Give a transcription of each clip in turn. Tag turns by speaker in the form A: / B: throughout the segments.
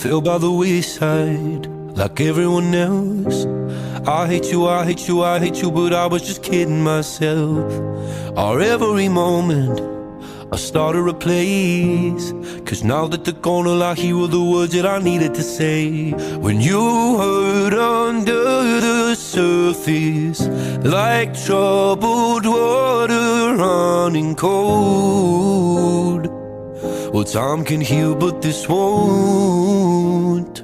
A: fell by the wayside like everyone else. I hate you, I hate you, I hate you, but I was just kidding myself. Our every moment I started a place, 'cause now that they're gone, all I hear were the words that I needed to say. When you hurt under the surface, like troubled water running cold. Well, time can heal, but this won't.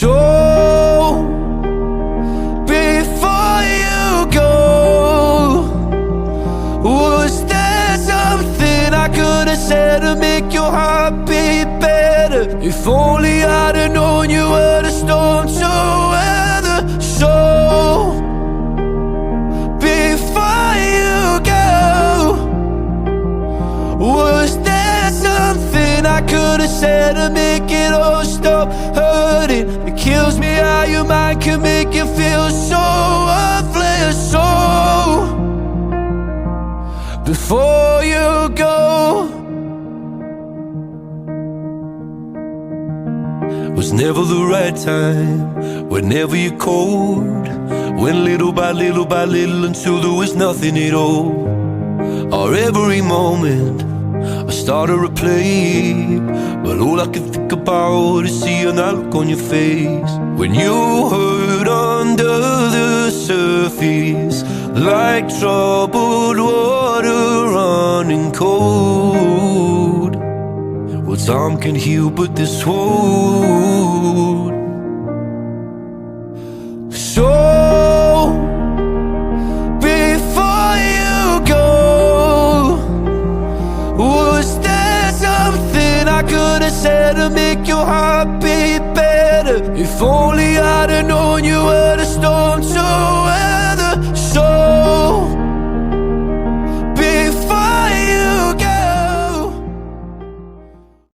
A: So before you go, was there something I could have said to make your heart beat better? If only I'd have known you were the storm to weather. So before you go, was there something I could have said to make it all stop hurting? It kills me how your mind can make you feel so worthless. So before you go, was never the right time, whenever you're cold. Went little by little by little until there was nothing at all. Our every moment I started to play, but all I can think about is seeing that look on your face. When you hurt under the surface, like troubled water running cold. Well, time can heal, but this won't. So before you go, was I could have said to make your heart beat better. If only